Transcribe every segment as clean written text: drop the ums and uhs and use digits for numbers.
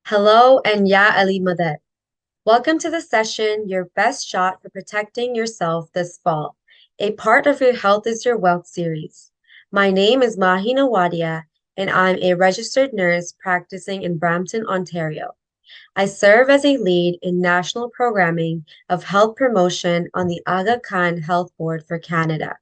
Hello and Ya Ali Madet. Welcome to the session, Your Best Shot for Protecting Yourself This Fall, a part of your Health is Your Wealth series. My name is Maheen Awadia, and I'm a registered nurse practicing in Brampton, Ontario. I serve as a lead in national programming of health promotion on the Aga Khan Health Board for Canada.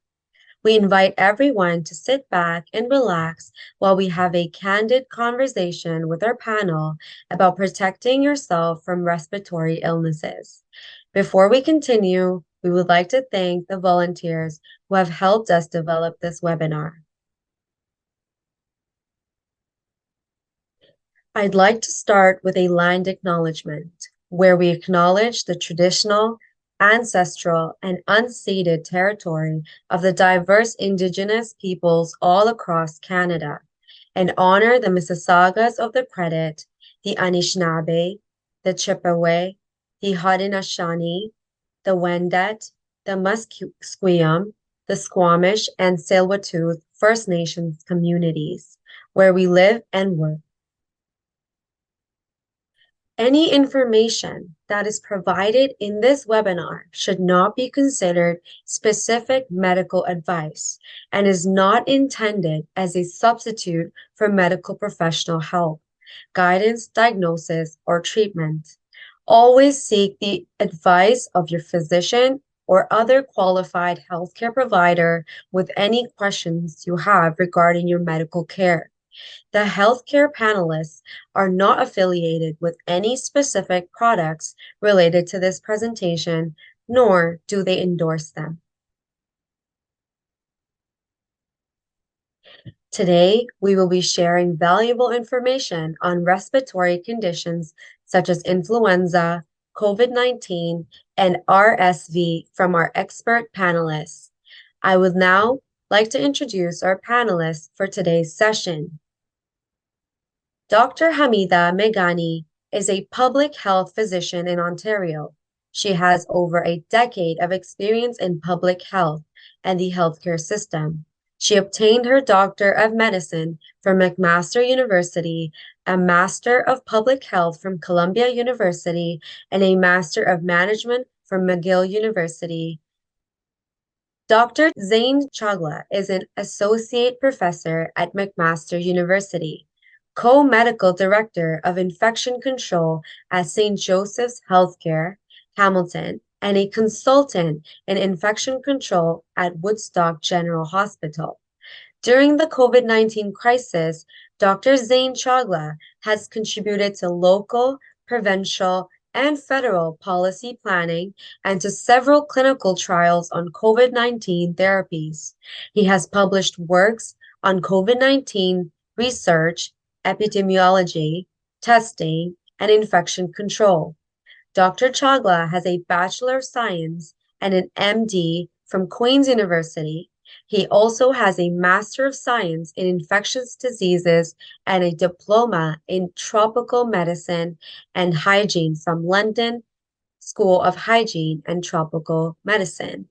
We invite everyone to sit back and relax while we have a candid conversation with our panel about protecting yourself from respiratory illnesses. Before we continue, we would like to thank the volunteers who have helped us develop this webinar. I'd like to start with a land acknowledgement, where we acknowledge the traditional, ancestral, and unceded territory of the diverse Indigenous peoples all across Canada, and honor the Mississaugas of the Credit, the Anishinaabe, the Chippewa, the Haudenosaunee, the Wendat, the Musqueam, the Squamish, and Tsleil-Waututh First Nations communities, where we live and work. Any information that is provided in this webinar should not be considered specific medical advice and is not intended as a substitute for medical professional help, guidance, diagnosis, or treatment. Always seek the advice of your physician or other qualified healthcare provider with any questions you have regarding your medical care. The healthcare panelists are not affiliated with any specific products related to this presentation, nor do they endorse them. Today, we will be sharing valuable information on respiratory conditions such as influenza, COVID-19, and RSV from our expert panelists. I would now like to introduce our panelists for today's session. Dr. Hamidah Meghani is a public health physician in Ontario. She has over a decade of experience in public health and the healthcare system. She obtained her Doctor of Medicine from McMaster University, a Master of Public Health from Columbia University, and a Master of Management from McGill University. Dr. Zain Chagla is an Associate Professor at McMaster University, Co-Medical Director of Infection Control at St. Joseph's Healthcare, Hamilton, and a consultant in infection control at Woodstock General Hospital. During the COVID-19 crisis, Dr. Zain Chagla has contributed to local, provincial, and federal policy planning and to several clinical trials on COVID-19 therapies. He has published works on COVID-19 research, epidemiology, testing, and infection control. Dr. Chagla has a Bachelor of Science and an MD from Queen's University. He also has a Master of Science in Infectious Diseases and a Diploma in Tropical Medicine and Hygiene from London School of Hygiene and Tropical Medicine.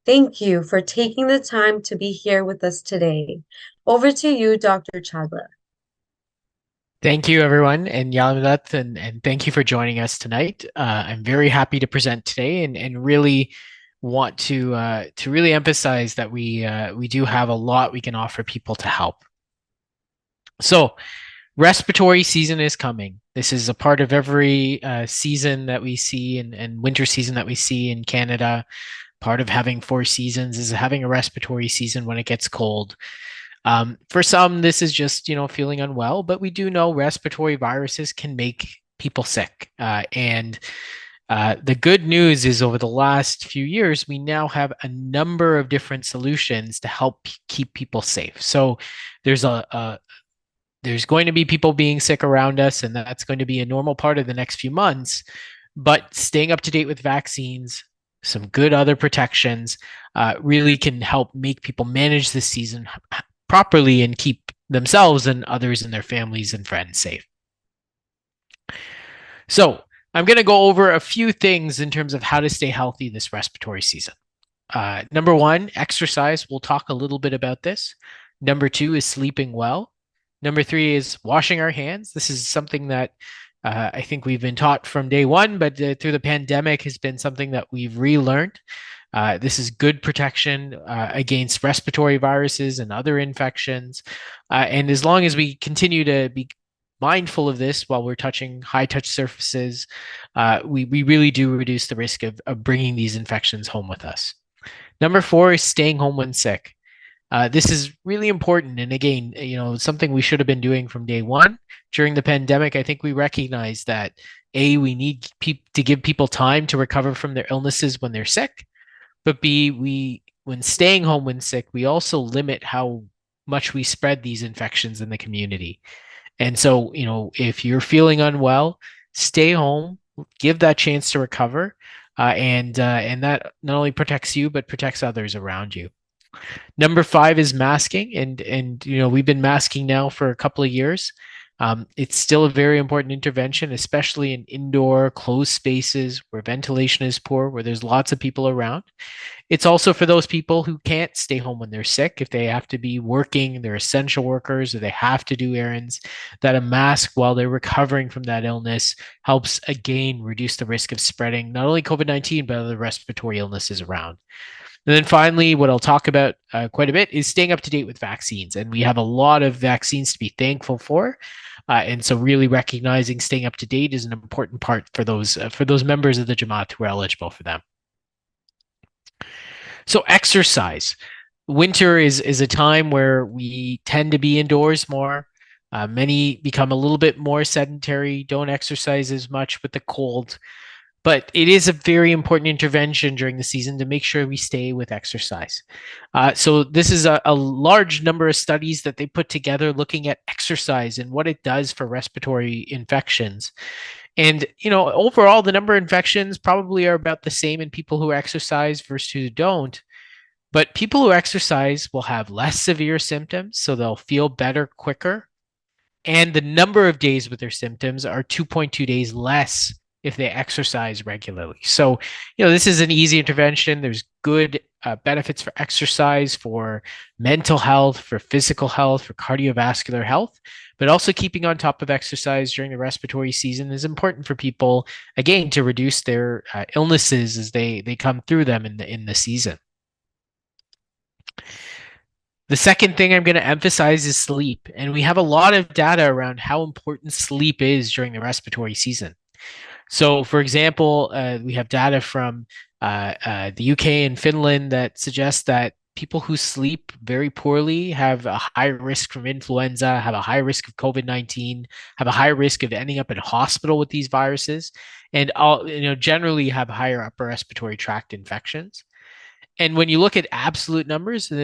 Thank you for taking the time to be here with us today. Over to you, Dr. Chagla. Thank you, everyone, and Yamidat, and thank you for joining us tonight. I'm very happy to present today, and really want to really emphasize that we do have a lot we can offer people to help. So, respiratory season is coming. This is a part of every season that we see, and winter season that we see in Canada. Part of having 4 seasons is having a respiratory season when it gets cold. For some, this is just, feeling unwell, but we do know respiratory viruses can make people sick. And the good news is over the last few years, we now have a number of different solutions to help keep people safe. So there's going to be people being sick around us, and that's going to be a normal part of the next few months. But staying up to date with vaccines, some good other protections, really can help make people manage this season properly and keep themselves and others and their families and friends safe. So I'm going to go over a few things in terms of how to stay healthy this respiratory season. Number one, exercise. We'll talk a little bit about this. Number two is sleeping well. Number three is washing our hands. This is something that I think we've been taught from day one, but through the pandemic has been something that we've relearned. This is good protection against respiratory viruses and other infections. And as long as we continue to be mindful of this while we're touching high touch surfaces, we really do reduce the risk of bringing these infections home with us. Number four is staying home when sick. This is really important. And again, something we should have been doing from day one. During the pandemic, I think we recognized that we need to give people time to recover from their illnesses when they're sick. But B, when staying home when sick, we also limit how much we spread these infections in the community. And so, if you're feeling unwell, stay home, give that chance to recover, and that not only protects you but protects others around you. Number five is masking, and we've been masking now for a couple of years. It's still a very important intervention, especially in indoor closed spaces where ventilation is poor, where there's lots of people around. It's also for those people who can't stay home when they're sick, if they have to be working, they're essential workers, or they have to do errands, that a mask while they're recovering from that illness helps again reduce the risk of spreading not only COVID-19, but other respiratory illnesses around. And then finally, what I'll talk about quite a bit is staying up to date with vaccines. And we have a lot of vaccines to be thankful for. And so really recognizing staying up to date is an important part for those members of the Jamaat who are eligible for them. So exercise. Winter is a time where we tend to be indoors more. Many become a little bit more sedentary, don't exercise as much with the cold. But it is a very important intervention during the season to make sure we stay with exercise. So this is a large number of studies that they put together looking at exercise and what it does for respiratory infections. And, overall, the number of infections probably are about the same in people who exercise versus who don't. But people who exercise will have less severe symptoms, so they'll feel better quicker. And the number of days with their symptoms are 2.2 days less if they exercise regularly. So, this is an easy intervention. There's good benefits for exercise, for mental health, for physical health, for cardiovascular health, but also keeping on top of exercise during the respiratory season is important for people, again, to reduce their illnesses as they come through them in the season. The second thing I'm going to emphasize is sleep. And we have a lot of data around how important sleep is during the respiratory season. So, for example, we have data from the UK and Finland that suggests that people who sleep very poorly have a high risk from influenza, have a high risk of COVID-19, have a high risk of ending up in hospital with these viruses, and generally have higher upper respiratory tract infections. And when you look at absolute numbers in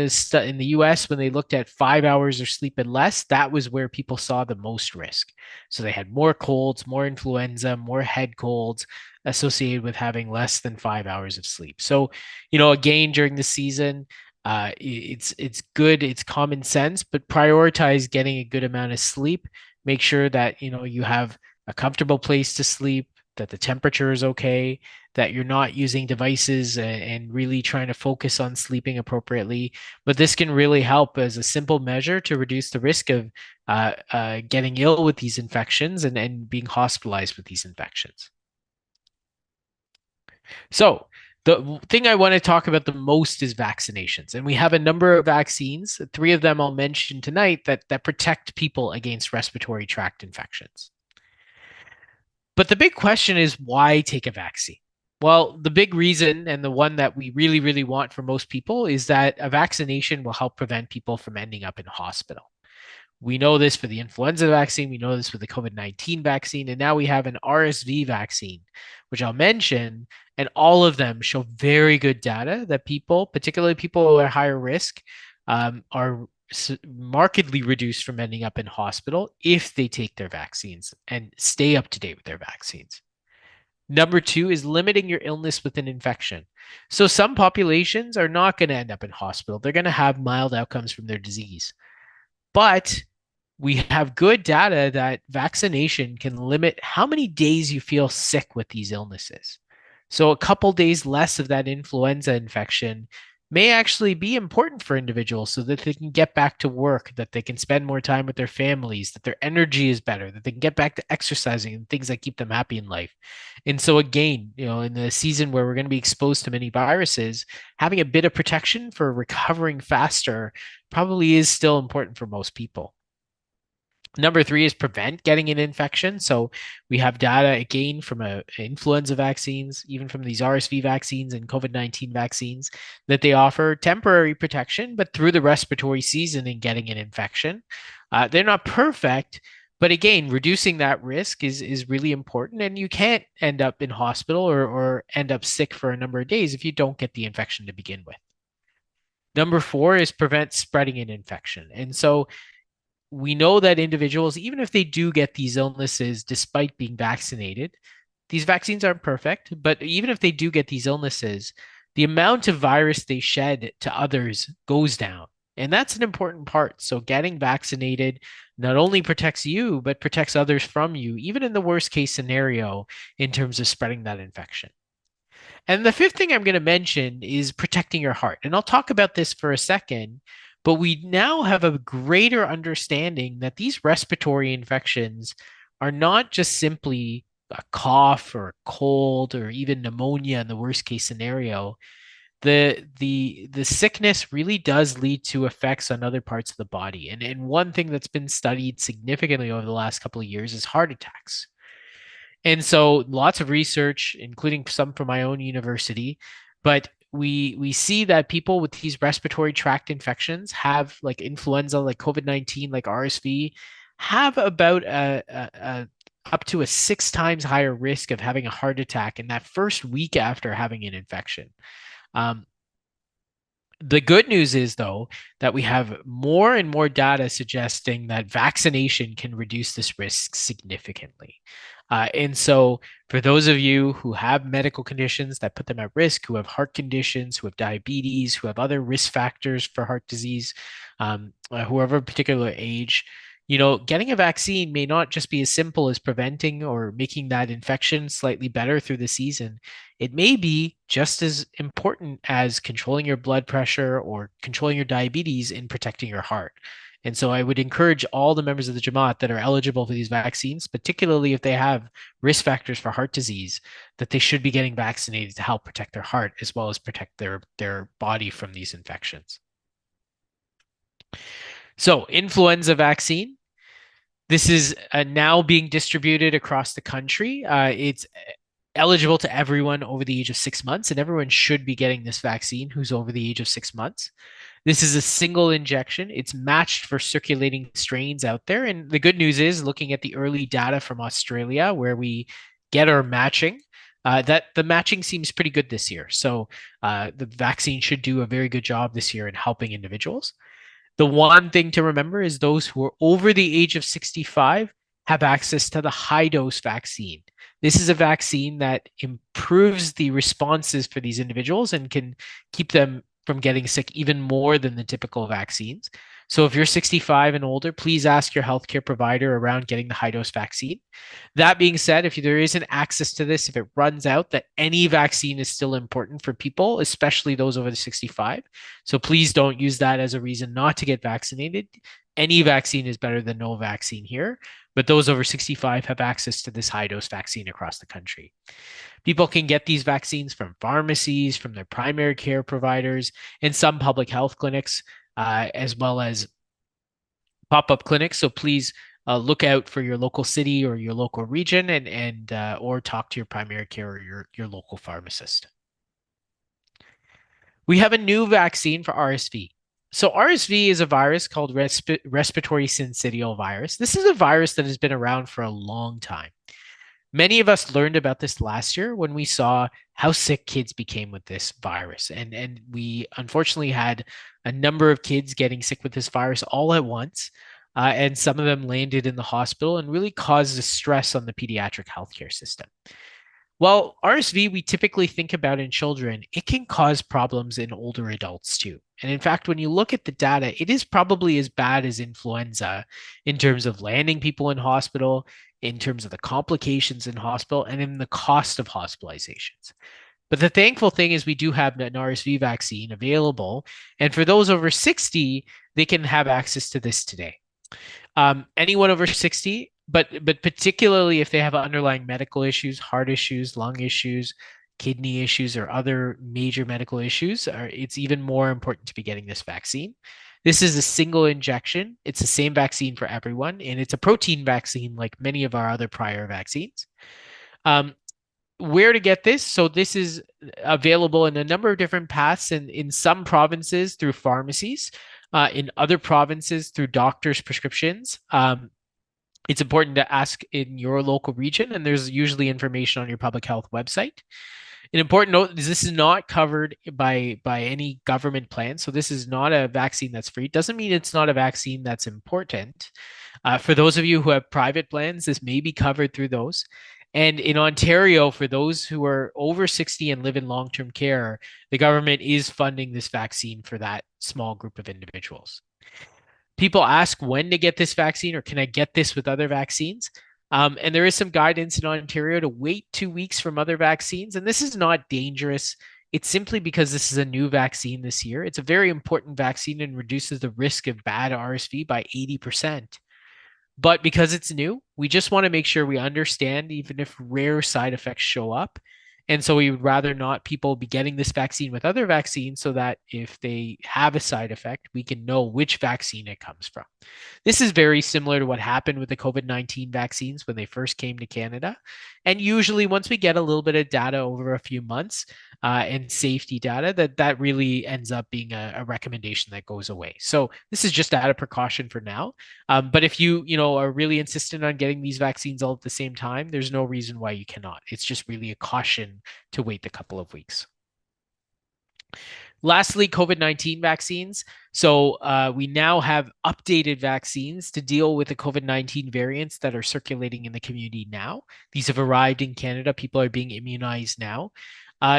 the US, when they looked at 5 hours of sleep and less, that was where people saw the most risk. So they had more colds, more influenza, more head colds associated with having less than 5 hours of sleep. So, again, during the season, it's good, it's common sense, but prioritize getting a good amount of sleep. Make sure that, you have a comfortable place to sleep, that the temperature is okay, that you're not using devices and really trying to focus on sleeping appropriately. But this can really help as a simple measure to reduce the risk of getting ill with these infections and being hospitalized with these infections. So the thing I want to talk about the most is vaccinations. And we have a number of vaccines, 3 of them I'll mention tonight, that protect people against respiratory tract infections. But the big question is, why take a vaccine? Well, the big reason, and the one that we really, really want for most people, is that a vaccination will help prevent people from ending up in hospital. We know this for the influenza vaccine. We know this for the COVID-19 vaccine. And now we have an RSV vaccine, which I'll mention. And all of them show very good data that people, particularly people who are higher risk, are markedly reduced from ending up in hospital if they take their vaccines and stay up to date with their vaccines. Number 2 is limiting your illness with an infection. So some populations are not going to end up in hospital. They're going to have mild outcomes from their disease. But we have good data that vaccination can limit how many days you feel sick with these illnesses. So a couple days less of that influenza infection may actually be important for individuals so that they can get back to work, that they can spend more time with their families, that their energy is better, that they can get back to exercising and things that keep them happy in life. And so again, in the season where we're going to be exposed to many viruses, having a bit of protection for recovering faster probably is still important for most people. Number three is prevent getting an infection. So we have data again from influenza vaccines, even from these RSV vaccines and COVID-19 vaccines, that they offer temporary protection, but through the respiratory season and getting an infection. They're not perfect, but again, reducing that risk is really important. And you can't end up in hospital or end up sick for a number of days if you don't get the infection to begin with. Number four is prevent spreading an infection. And so we know that individuals, even if they do get these illnesses despite being vaccinated, these vaccines aren't perfect, but even if they do get these illnesses, the amount of virus they shed to others goes down. And that's an important part. So getting vaccinated not only protects you, but protects others from you, even in the worst case scenario in terms of spreading that infection. And the fifth thing I'm going to mention is protecting your heart. And I'll talk about this for a second, but we now have a greater understanding that these respiratory infections are not just simply a cough or a cold or even pneumonia in the worst case scenario. The sickness really does lead to effects on other parts of the body. And one thing that's been studied significantly over the last couple of years is heart attacks. And so lots of research, including some from my own university, but we see that people with these respiratory tract infections have like influenza, like COVID-19, like RSV, have about up to a 6 times higher risk of having a heart attack in that first week after having an infection. Um, the good news is, though, that we have more and more data suggesting that vaccination can reduce this risk significantly. And so, for those of you who have medical conditions that put them at risk, who have heart conditions, who have diabetes, who have other risk factors for heart disease, who are of a particular age, getting a vaccine may not just be as simple as preventing or making that infection slightly better through the season. It may be just as important as controlling your blood pressure or controlling your diabetes in protecting your heart. And so I would encourage all the members of the Jamaat that are eligible for these vaccines, particularly if they have risk factors for heart disease, that they should be getting vaccinated to help protect their heart as well as protect their body from these infections. So influenza vaccine. This is now being distributed across the country. It's eligible to everyone over the age of 6 months, and everyone should be getting this vaccine who's over the age of 6 months. This is a single injection. It's matched for circulating strains out there. And the good news is, looking at the early data from Australia, where we get our matching, that the matching seems pretty good this year. So the vaccine should do a very good job this year in helping individuals. The one thing to remember is those who are over the age of 65 have access to the high dose vaccine. This is a vaccine that improves the responses for these individuals and can keep them from getting sick even more than the typical vaccines. So if you're 65 and older, please ask your healthcare provider around getting the high dose vaccine. That being said, if there isn't access to this, if it runs out, that any vaccine is still important for people, especially those over the 65. So please don't use that as a reason not to get vaccinated. Any vaccine is better than no vaccine here, but those over 65 have access to this high dose vaccine across the country. People can get these vaccines from pharmacies, from their primary care providers, and some public health clinics, as well as pop-up clinics. So please look out for your local city or your local region, and or talk to your primary care or your local pharmacist. We have a new vaccine for RSV. So RSV is a virus called respiratory syncytial virus. This is a virus that has been around for a long time. Many of us learned about this last year when we saw how sick kids became with this virus. And we unfortunately had a number of kids getting sick with this virus all at once. And some of them landed in the hospital and really caused a stress on the pediatric healthcare system. Well, RSV, we typically think about in children. It can cause problems in older adults too. And in fact, when you look at the data, it is probably as bad as influenza in terms of landing people in hospital, in terms of the complications in hospital, and in the cost of hospitalizations. But the thankful thing is we do have an RSV vaccine available. And for those over 60, they can have access to this today. Anyone over 60, but particularly if they have underlying medical issues, heart issues, lung issues, kidney issues, or other major medical issues, it's even more important to be getting this vaccine. This is a single injection. It's the same vaccine for everyone, and it's a protein vaccine like many of our other prior vaccines. Where to get this? So this is available in a number of different paths, and in some provinces through pharmacies, in other provinces through doctors' prescriptions. It's important to ask in your local region, and there's usually information on your public health website. An important note is this is not covered by any government plan. So this is not a vaccine that's free. Doesn't mean it's not a vaccine that's important. For those of you who have private plans, this may be covered through those. And in Ontario, for those who are over 60 and live in long-term care, the government is funding this vaccine for that small group of individuals. People ask when to get this vaccine or can I get this with other vaccines? And there is some guidance in Ontario to wait 2 weeks from other vaccines. And this is not dangerous. It's simply because this is a new vaccine this year. It's a very important vaccine and reduces the risk of bad RSV by 80%. But because it's new, we just want to make sure we understand, even if rare side effects show up. And so we would rather not people be getting this vaccine with other vaccines so that if they have a side effect, we can know which vaccine it comes from. This is very similar to what happened with the COVID-19 vaccines when they first came to Canada. And usually once we get a little bit of data over a few months and safety data, that really ends up being a recommendation that goes away. So this is just out of precaution for now. But if you are really insistent on getting these vaccines all at the same time, there's no reason why you cannot. It's just really a caution to wait a couple of weeks. Lastly, COVID-19 vaccines. So we now have updated vaccines to deal with the COVID-19 variants that are circulating in the community now. These have arrived in Canada. People are being immunized now.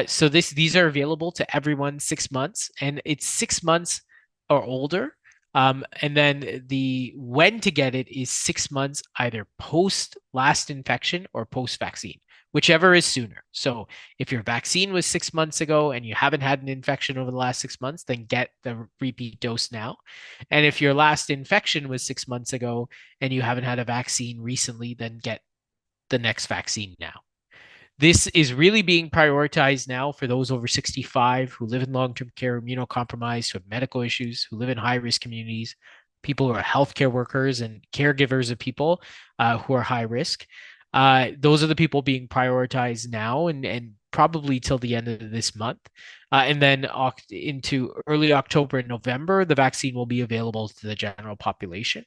So these are available to everyone 6 months, and it's 6 months or older. And then the when to get it is 6 months either post last infection or post vaccine, whichever is sooner. So if your vaccine was 6 months ago and you haven't had an infection over the last 6 months, then get the repeat dose now. And if your last infection was 6 months ago and you haven't had a vaccine recently, then get the next vaccine now. This is really being prioritized now for those over 65 who live in long-term care, immunocompromised, who have medical issues, who live in high-risk communities, people who are healthcare workers and caregivers of people who are high risk. Those are the people being prioritized now and probably till the end of this month. And then into early October and November, the vaccine will be available to the general population.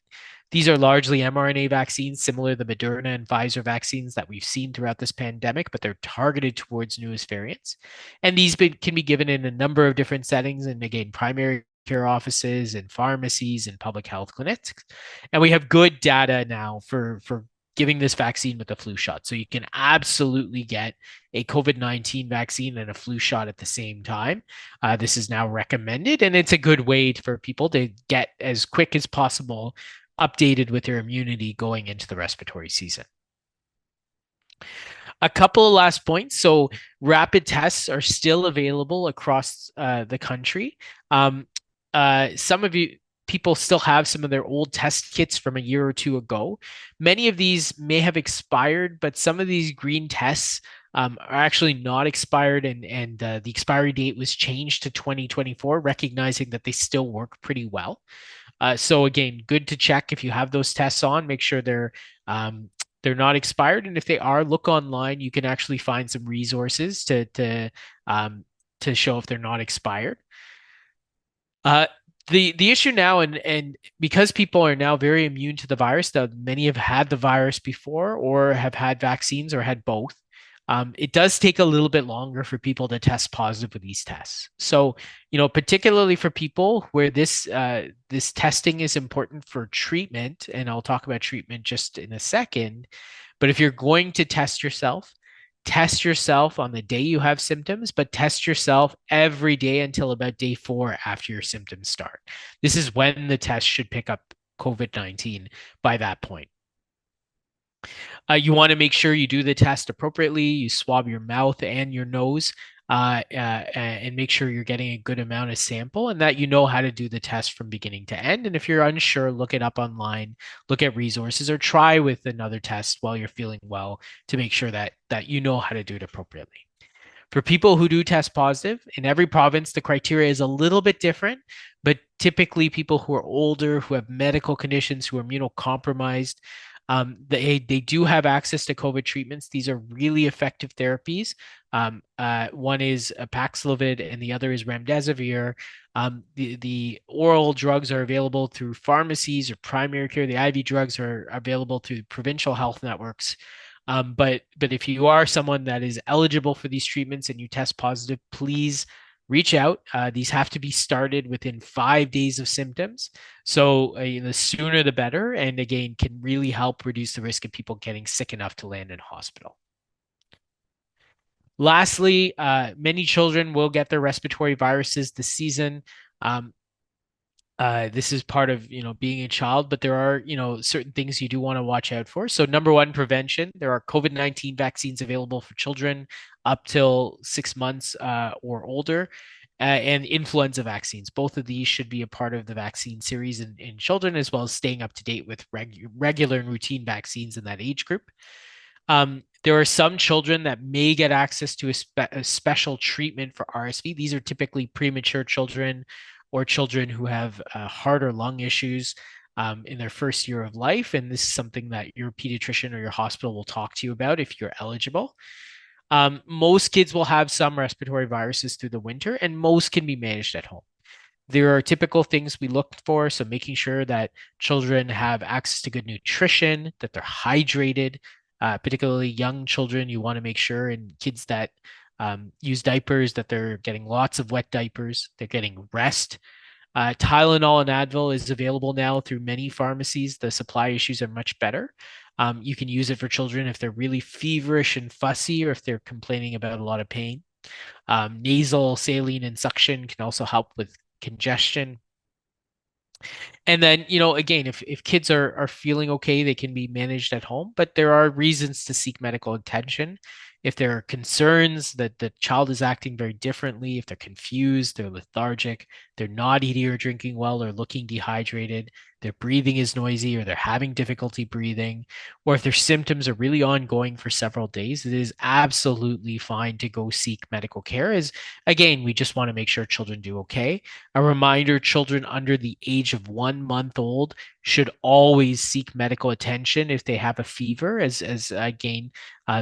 These are largely mRNA vaccines, similar to the Moderna and Pfizer vaccines that we've seen throughout this pandemic, but they're targeted towards newest variants. And these can be given in a number of different settings, and again, primary care offices and pharmacies and public health clinics. And we have good data now for giving this vaccine with a flu shot. So you can absolutely get a COVID-19 vaccine and a flu shot at the same time. This is now recommended, and it's a good way for people to get as quick as possible updated with their immunity going into the respiratory season. A couple of last points. So rapid tests are still available across the country. Some of you people still have some of their old test kits from a year or two ago. Many of these may have expired, but some of these green tests are actually not expired, and the expiry date was changed to 2024, recognizing that they still work pretty well. So again, good to check if you have those tests on, make sure they're not expired. And if they are, look online. You can actually find some resources to show if they're not expired. The issue now, and because people are now very immune to the virus, that many have had the virus before or have had vaccines or had both, it does take a little bit longer for people to test positive with these tests. So, particularly for people where this testing is important for treatment, and I'll talk about treatment just in a second, but if you're going to test yourself, test yourself on the day you have symptoms, but test yourself every day until about day 4 after your symptoms start. This is when the test should pick up COVID-19 by that point. You want to make sure you do the test appropriately. You swab your mouth and your nose and make sure you're getting a good amount of sample and that you know how to do the test from beginning to end. And if you're unsure, look it up online, look at resources, or try with another test while you're feeling well to make sure that you know how to do it appropriately. For people who do test positive, in every province, the criteria is a little bit different, but typically people who are older, who have medical conditions, who are immunocompromised, they do have access to COVID treatments. These are really effective therapies. One is Paxlovid and the other is remdesivir. The oral drugs are available through pharmacies or primary care. The IV drugs are available through provincial health networks. But if you are someone that is eligible for these treatments and you test positive, please reach out. These have to be started within 5 days of symptoms. So the sooner the better. And again, can really help reduce the risk of people getting sick enough to land in hospital. Lastly, many children will get their respiratory viruses this season. This is part of being a child, but there are certain things you do want to watch out for. So number one, prevention. There are COVID-19 vaccines available for children up till 6 months or older, and influenza vaccines. Both of these should be a part of the vaccine series in children, as well as staying up to date with regular and routine vaccines in that age group. There are some children that may get access to a special treatment for RSV. These are typically premature children or children who have heart or lung issues in their first year of life. And this is something that your pediatrician or your hospital will talk to you about if you're eligible. Most kids will have some respiratory viruses through the winter, and most can be managed at home. There are typical things we look for. So making sure that children have access to good nutrition, that they're hydrated, particularly young children. You want to make sure, and kids that use diapers, that they're getting lots of wet diapers, they're getting rest. Tylenol and Advil is available now through many pharmacies. The supply issues are much better. You can use it for children if they're really feverish and fussy or if they're complaining about a lot of pain. Nasal saline and suction can also help with congestion. And then, again, if kids are feeling okay, they can be managed at home, but there are reasons to seek medical attention. If there are concerns that the child is acting very differently, if they're confused, they're lethargic, they're not eating or drinking well, or looking dehydrated, their breathing is noisy, or they're having difficulty breathing, or if their symptoms are really ongoing for several days, it is absolutely fine to go seek medical care. As again, we just want to make sure children do okay. A reminder, children under the age of 1 month old should always seek medical attention if they have a fever, as again,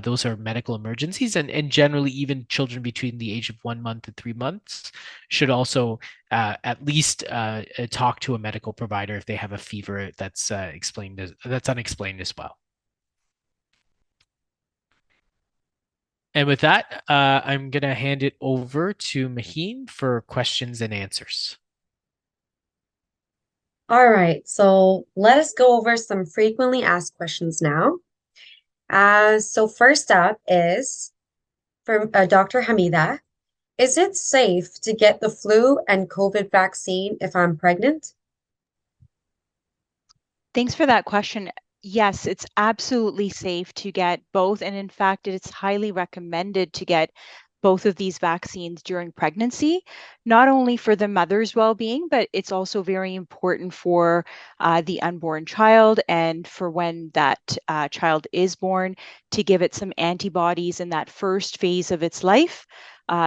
those are medical emergencies. And generally, even children between the age of 1 month and 3 months should also at least talk to a medical provider if they have a fever that's unexplained as well. And with that, I'm going to hand it over to Maheen for questions and answers. All right, so let us go over some frequently asked questions now. So first up is from Dr. Hamidah. Is it safe to get the flu and COVID vaccine if I'm pregnant? Thanks for that question. Yes, it's absolutely safe to get both. And in fact, it's highly recommended to get both of these vaccines during pregnancy, not only for the mother's well-being, but it's also very important for the unborn child and for when that child is born to give it some antibodies in that first phase of its life.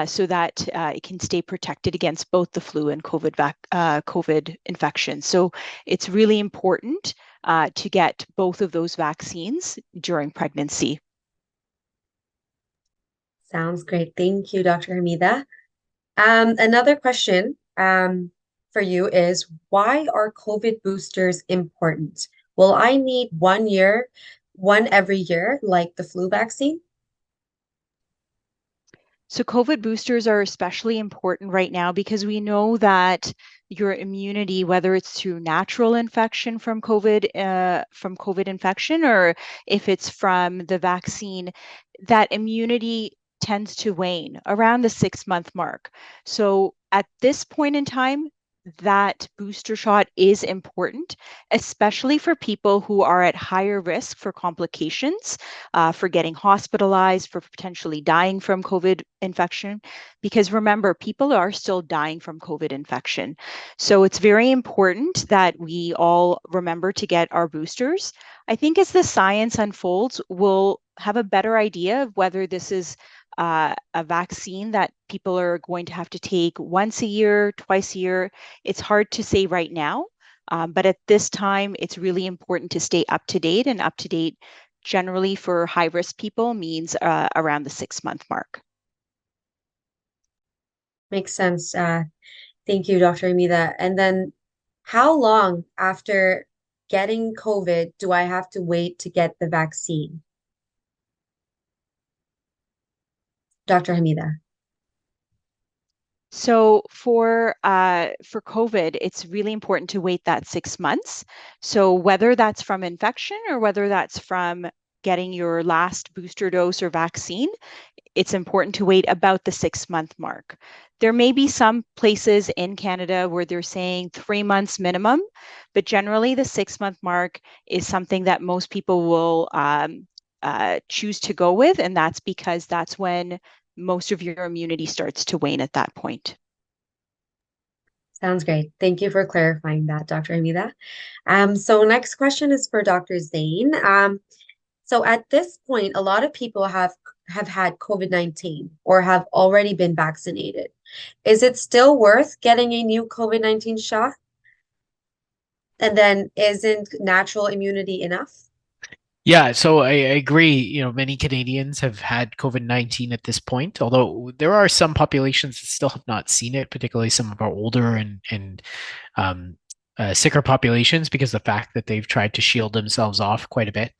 So that it can stay protected against both the flu and COVID infection. So it's really important to get both of those vaccines during pregnancy. Sounds great. Thank you, Dr. Hamidah. Another question for you is, why are COVID boosters important? Will I need one every year, like the flu vaccine? So COVID boosters are especially important right now because we know that your immunity, whether it's through natural infection from COVID infection, or if it's from the vaccine, that immunity tends to wane around the 6-month mark. So at this point in time, that booster shot is important, especially for people who are at higher risk for complications, for getting hospitalized, for potentially dying from COVID infection. Because remember, people are still dying from COVID infection. So it's very important that we all remember to get our boosters. I think as the science unfolds, we'll have a better idea of whether this is a vaccine that people are going to have to take once a year, twice a year. It's hard to say right now, but at this time, it's really important to stay up to date, and up to date generally for high risk people means around the 6-month mark. Makes sense. Thank you, Dr. Hamidah. And then how long after getting COVID do I have to wait to get the vaccine? Dr. Hamidah. So for COVID, it's really important to wait that 6 months. So whether that's from infection or whether that's from getting your last booster dose or vaccine, it's important to wait about the 6-month mark. There may be some places in Canada where they're saying 3 months minimum, but generally the 6-month mark is something that most people will choose to go with, and that's because that's when most of your immunity starts to wane at that point. Sounds great. Thank you for clarifying that, Dr. Hamidah. So next question is for Dr. Zain. So at this point, a lot of people have had COVID-19 or have already been vaccinated. Is it still worth getting a new COVID-19 shot? And then isn't natural immunity enough? Yeah, so I agree. Many Canadians have had COVID-19 at this point, although there are some populations that still have not seen it, particularly some of our older and sicker populations, because of the fact that they've tried to shield themselves off quite a bit.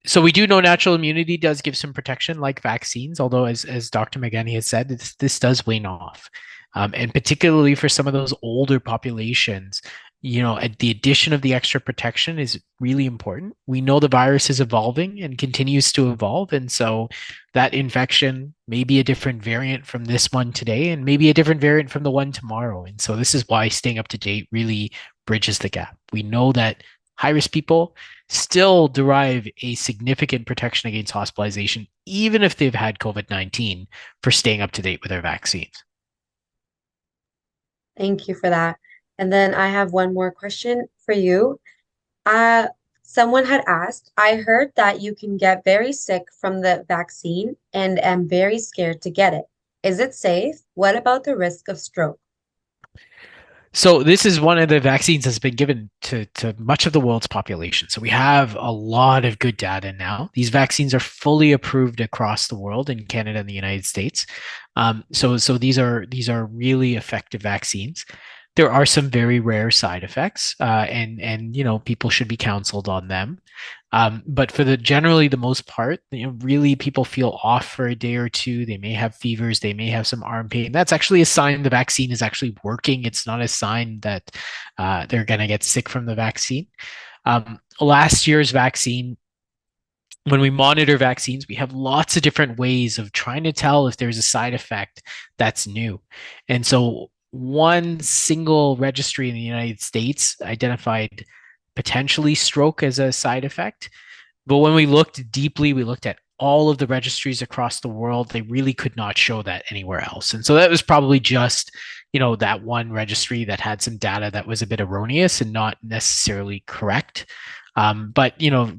So we do know natural immunity does give some protection, like vaccines, although as Dr. Meghani has said, this does wane off. And particularly for some of those older populations, the addition of the extra protection is really important. We know the virus is evolving and continues to evolve. And so that infection may be a different variant from this one today and maybe a different variant from the one tomorrow. And so this is why staying up to date really bridges the gap. We know that high-risk people still derive a significant protection against hospitalization, even if they've had COVID-19, for staying up to date with their vaccines. Thank you for that. And then I have one more question for you. Someone had asked, I heard that you can get very sick from the vaccine and am very scared to get it. Is it safe? What about the risk of stroke? So this is one of the vaccines that's been given to much of the world's population. So we have a lot of good data now. These vaccines are fully approved across the world in Canada and the United States. So these are really effective vaccines. There are some very rare side effects, and people should be counseled on them. But for generally the most part, really people feel off for a day or two. They may have fevers. They may have some arm pain. That's actually a sign the vaccine is actually working. It's not a sign that they're going to get sick from the vaccine. Last year's vaccine, when we monitor vaccines, we have lots of different ways of trying to tell if there's a side effect that's new. And so one single registry in the United States identified potentially stroke as a side effect. But when we looked deeply, we looked at all of the registries across the world, they really could not show that anywhere else. And so that was probably just, that one registry that had some data that was a bit erroneous and not necessarily correct. But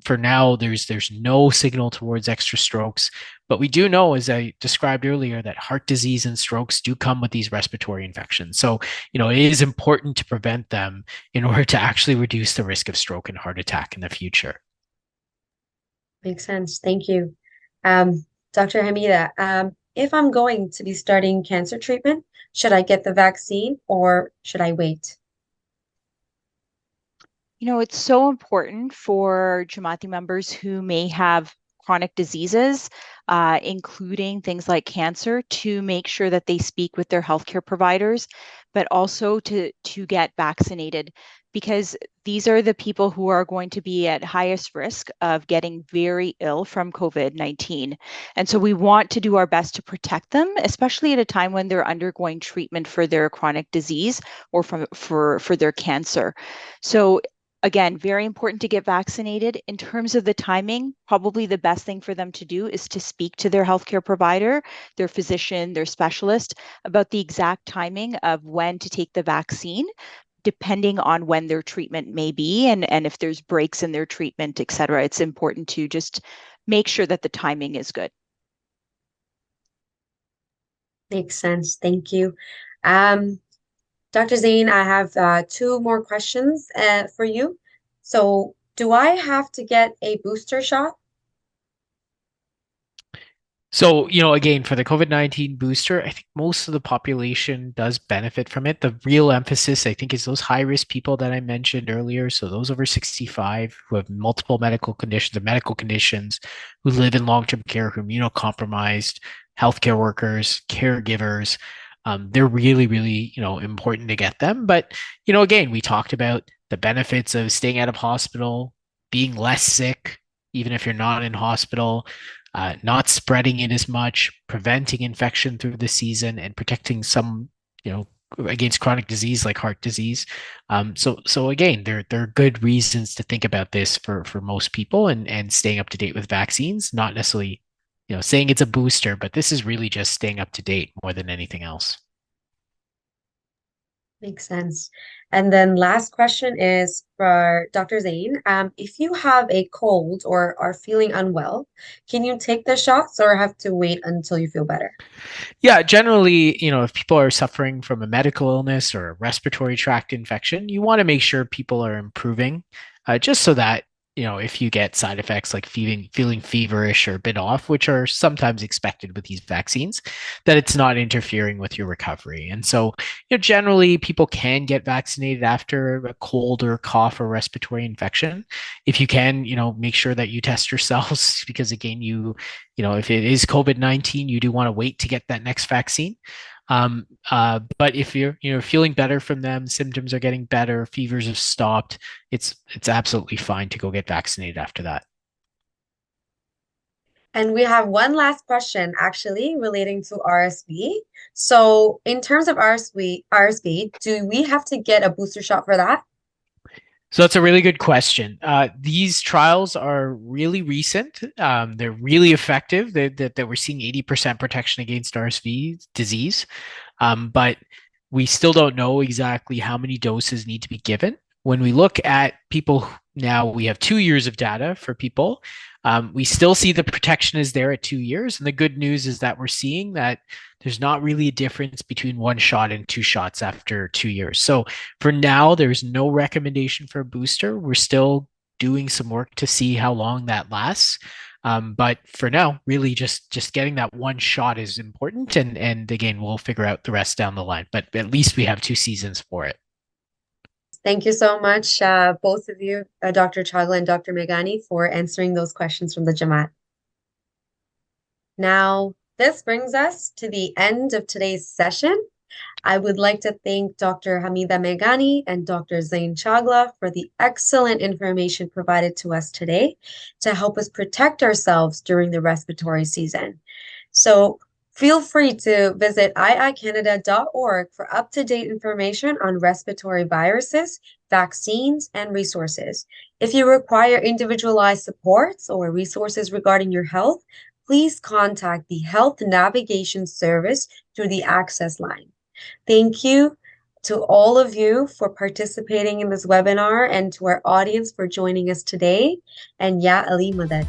for now, there's no signal towards extra strokes. But we do know, as I described earlier, that heart disease and strokes do come with these respiratory infections. So, it is important to prevent them in order to actually reduce the risk of stroke and heart attack in the future. Makes sense. Thank you. Dr. Hamidah, if I'm going to be starting cancer treatment, should I get the vaccine or should I wait? It's so important for Jamaati members who may have chronic diseases, including things like cancer, to make sure that they speak with their healthcare providers, but also to get vaccinated, because these are the people who are going to be at highest risk of getting very ill from COVID-19. And so we want to do our best to protect them, especially at a time when they're undergoing treatment for their chronic disease or for their cancer. So again, very important to get vaccinated. In terms of the timing, probably the best thing for them to do is to speak to their healthcare provider, their physician, their specialist about the exact timing of when to take the vaccine, depending on when their treatment may be and if there's breaks in their treatment, et cetera. It's important to just make sure that the timing is good. Makes sense. Thank you. Dr. Zain, I have 2 more questions for you. So, do I have to get a booster shot? So, again, for the COVID-19 booster, I think most of the population does benefit from it. The real emphasis, I think, is those high-risk people that I mentioned earlier. So those over 65 who have multiple medical conditions, who live in long-term care, who are immunocompromised, healthcare workers, caregivers. They're really, really, important to get them. But, again, we talked about the benefits of staying out of hospital, being less sick, even if you're not in hospital, not spreading it as much, preventing infection through the season, and protecting some, against chronic disease like heart disease. So again, there are good reasons to think about this for most people, and staying up to date with vaccines, not necessarily, saying it's a booster, but this is really just staying up to date more than anything else. Makes sense. And then last question is for Dr. Zain. If you have a cold or are feeling unwell, can you take the shots or have to wait until you feel better? Yeah, generally, if people are suffering from a medical illness or a respiratory tract infection, you want to make sure people are improving, just so that, if you get side effects like feeling feverish or a bit off, which are sometimes expected with these vaccines, that it's not interfering with your recovery. And so, generally people can get vaccinated after a cold or cough or respiratory infection. If you can, make sure that you test yourselves because again, if it is COVID-19, you do want to wait to get that next vaccine. But if you're feeling better from them, symptoms are getting better, fevers have stopped, it's absolutely fine to go get vaccinated after that. And we have one last question actually relating to RSV. So in terms of RSV, do we have to get a booster shot for that? So that's a really good question. These trials are really recent. They're really effective. That we're seeing 80% protection against RSV disease, but we still don't know exactly how many doses need to be given. When we look at people now, we have 2 years of data for people. We still see the protection is there at 2 years, and the good news is that we're seeing that there's not really a difference between 1 shot and 2 shots after 2 years. So for now, there's no recommendation for a booster. We're still doing some work to see how long that lasts. But for now, really just getting that 1 shot is important. And again, we'll figure out the rest down the line. But at least we have 2 seasons for it. Thank you so much, both of you, Dr. Chagla and Dr. Meghani, for answering those questions from the Jamaat. Now, this brings us to the end of today's session. I would like to thank Dr. Hamidah Meghani and Dr. Zain Chagla for the excellent information provided to us today to help us protect ourselves during the respiratory season. So feel free to visit iicanada.org for up-to-date information on respiratory viruses, vaccines, and resources. If you require individualized supports or resources regarding your health, please contact the Health Navigation Service through the Access line. Thank you to all of you for participating in this webinar and to our audience for joining us today. And Ya Ali Madad.